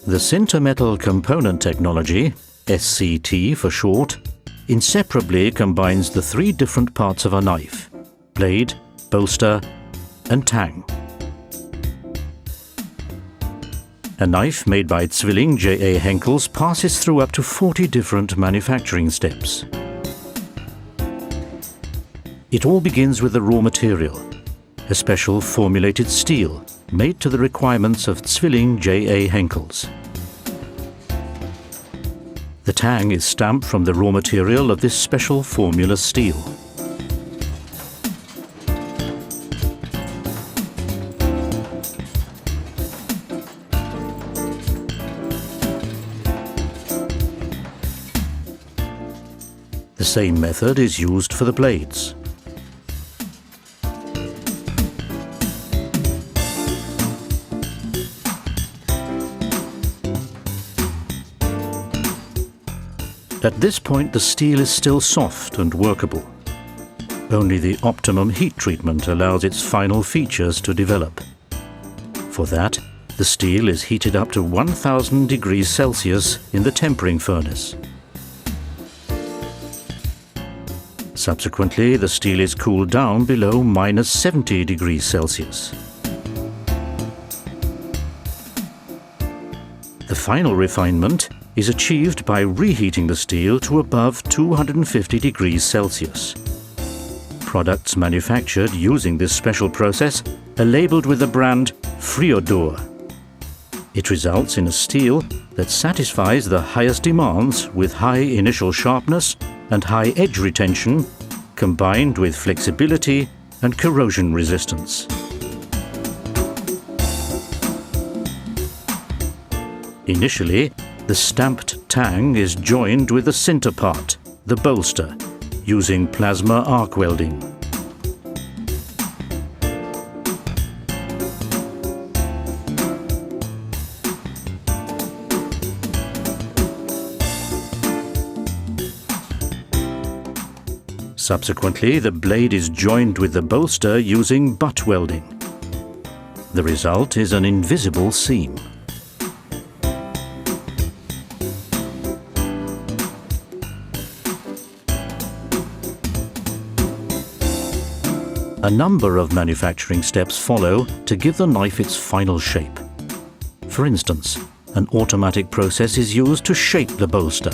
The sinter metal component technology, SCT for short, inseparably combines the three different parts of a knife: blade, bolster, and tang. A knife made by Zwilling J.A. Henkels passes through up to 40 different manufacturing steps. It all begins with the raw material, a special formulated steel made to the requirements of Zwilling J.A. Henkels. The tang is stamped from the raw material of this special formula steel. The same method is used for the blades. At this point, the steel is still soft and workable. Only the optimum heat treatment allows its final features to develop. For that, the steel is heated up to 1000 degrees Celsius in the tempering furnace. Subsequently, the steel is cooled down below -70 degrees Celsius. The final refinement is achieved by reheating the steel to above 250 degrees Celsius. Products manufactured using this special process are labeled with the brand Friodor. It results in a steel that satisfies the highest demands with high initial sharpness and high edge retention, combined with flexibility and corrosion resistance. Initially, the stamped tang is joined with the sinter part, the bolster, using plasma arc welding. Subsequently, the blade is joined with the bolster using butt welding. The result is an invisible seam. A number of manufacturing steps follow to give the knife its final shape. For instance, an automatic process is used to shape the bolster.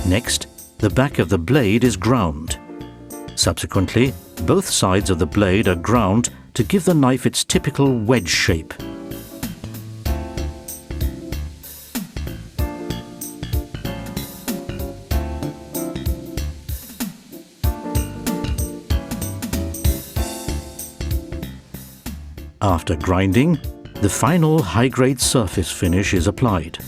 Next, the back of the blade is ground. Subsequently, both sides of the blade are ground to give the knife its typical wedge shape. After grinding, the final high-grade surface finish is applied.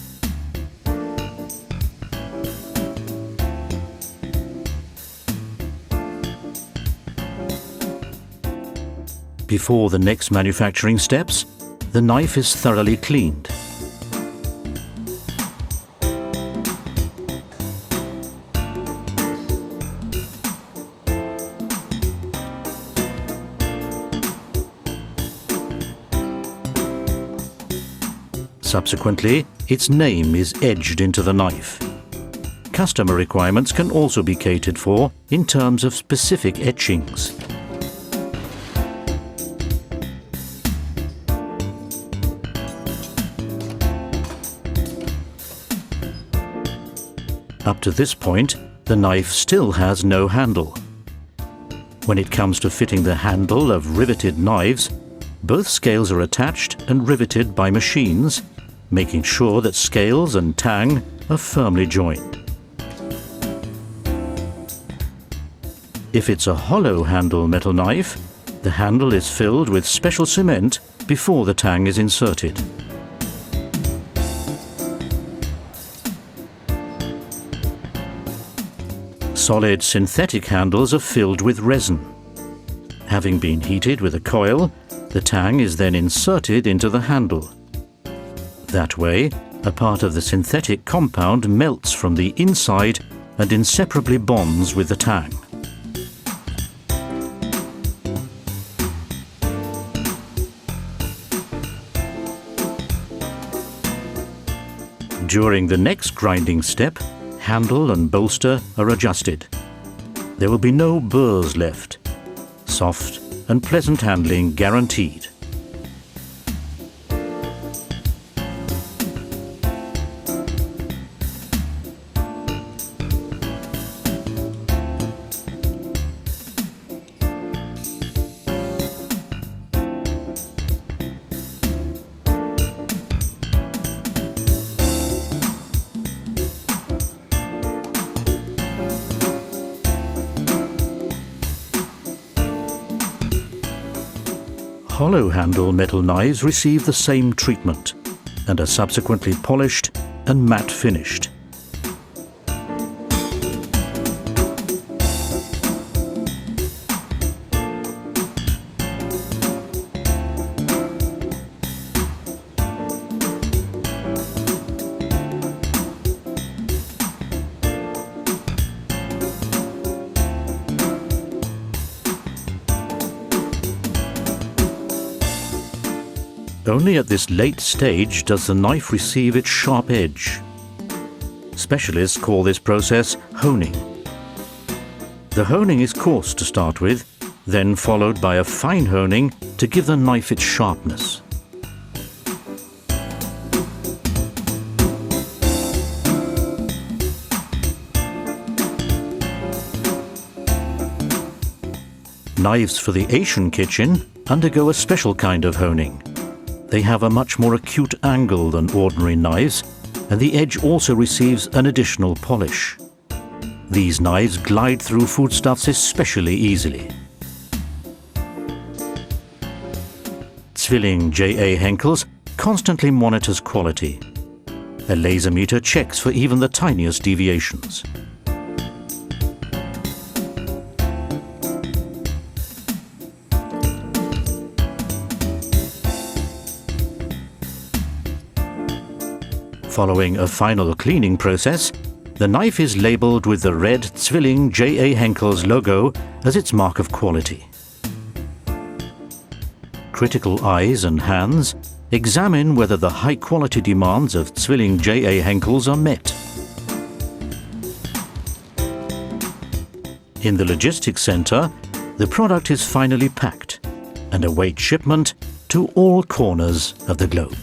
Before the next manufacturing steps, the knife is thoroughly cleaned. Subsequently, its name is edged into the knife. Customer requirements can also be catered for in terms of specific etchings. Up to this point, the knife still has no handle. When it comes to fitting the handle of riveted knives, both scales are attached and riveted by machines, making sure that scales and tang are firmly joined. If it's a hollow handle metal knife, the handle is filled with special cement before the tang is inserted. Solid synthetic handles are filled with resin. Having been heated with a coil, the tang is then inserted into the handle. That way, a part of the synthetic compound melts from the inside and inseparably bonds with the tang. During the next grinding step, handle and bolster are adjusted. There will be no burrs left. Soft and pleasant handling guaranteed. Hollow handle metal knives receive the same treatment and are subsequently polished and matte finished. Only at this late stage does the knife receive its sharp edge. Specialists call this process honing. The honing is coarse to start with, then followed by a fine honing to give the knife its sharpness. Knives for the Asian kitchen undergo a special kind of honing. They have a much more acute angle than ordinary knives, and the edge also receives an additional polish. These knives glide through foodstuffs especially easily. Zwilling J.A. Henkel's constantly monitors quality. A laser meter checks for even the tiniest deviations. Following a final cleaning process, the knife is labelled with the red Zwilling J.A. Henkel's logo as its mark of quality. Critical eyes and hands examine whether the high-quality demands of Zwilling J.A. Henkel's are met. In the logistics centre, the product is finally packed and awaits shipment to all corners of the globe.